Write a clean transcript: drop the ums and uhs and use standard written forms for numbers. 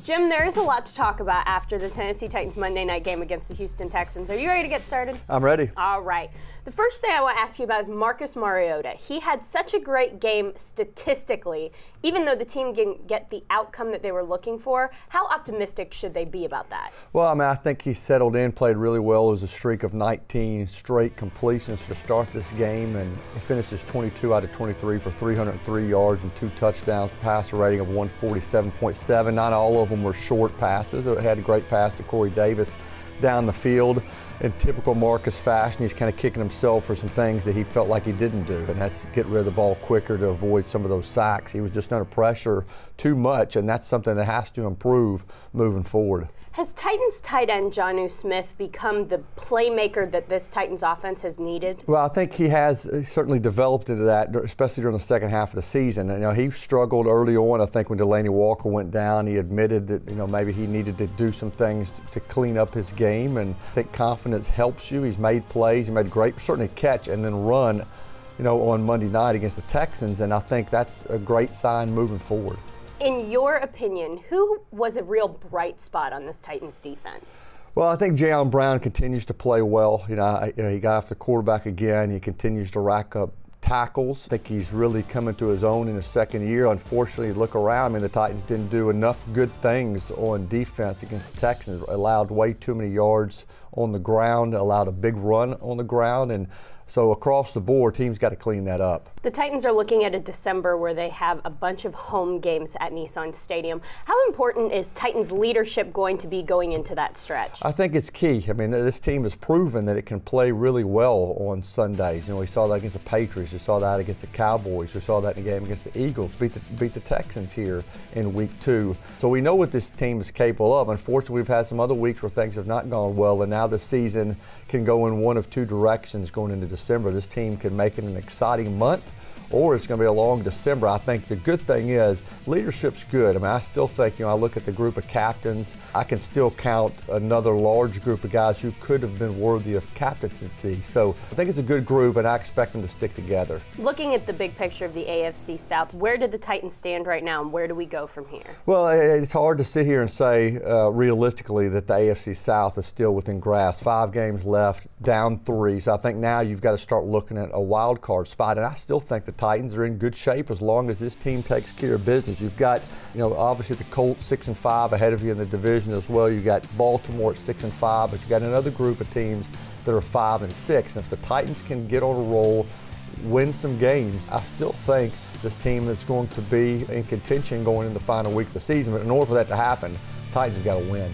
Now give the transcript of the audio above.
Jim, there is a lot to talk about after the Tennessee Titans Monday night game against the Houston Texans. Are you ready to get started? I'm ready. All right. The first thing I want to ask you about is Marcus Mariota. He had such a great game statistically, even though the team didn't get the outcome that they were looking for. How optimistic should they be about that? Well, I think he settled in, played really well. It was a streak of 19 straight completions to start this game, and he finishes 22 out of 23 for 303 yards and 2 touchdowns, passer rating of 147.7. Not all of them were short passes. It had a great pass to Corey Davis down the field. In typical Marcus fashion, he's kind of kicking himself for some things that he felt like he didn't do, and that's get rid of the ball quicker to avoid some of those sacks. He was just under pressure too much, and that's something that has to improve moving forward. Has Titans tight end Jonnu Smith become the playmaker that this Titans offense has needed? Well, I think he has certainly developed into that, especially during the second half of the season. And, he struggled early on. I think when Delanie Walker went down, he admitted that maybe he needed to do some things to clean up his game. And I think confidence helps you. He's made plays. He made a great, certainly catch and then run, on Monday night against the Texans. And I think that's a great sign moving forward. In your opinion, who was a real bright spot on this Titans defense? Well, I think Jayon Brown continues to play well. He got off the quarterback again. He continues to rack up tackles. I think he's really coming to his own in his second year. Unfortunately, look around. The Titans didn't do enough good things on defense against the Texans. Allowed way too many yards on the ground, allowed a big run on the ground, and so across the board, teams got to clean that up. The Titans are looking at a December where they have a bunch of home games at Nissan Stadium. How important is Titans leadership going to be going into that stretch? I think it's key. This team has proven that it can play really well on Sundays. We saw that against the Patriots. We saw that against the Cowboys. We saw that in the game against the Eagles. Beat the Texans here in week 2. So we know what this team is capable of. Unfortunately, we've had some other weeks where things have not gone well, and now the season can go in one of two directions going into December. This team can make it an exciting month, or it's going to be a long December. I think the good thing is leadership's good. I still think, I look at the group of captains, I can still count another large group of guys who could have been worthy of captaincy. So I think it's a good group, and I expect them to stick together. Looking at the big picture of the AFC South, where do the Titans stand right now, and where do we go from here? Well, it's hard to sit here and say realistically that the AFC South is still within grasp. 5 games left, down 3. So I think now you've got to start looking at a wild card spot, and I still think the Titans are in good shape as long as this team takes care of business. You've got, obviously the Colts 6-5 ahead of you in the division as well. You've got Baltimore at 6-5, but you've got another group of teams that are 5-6. And if the Titans can get on a roll, win some games, I still think this team is going to be in contention going in the final week of the season. But in order for that to happen, the Titans have got to win.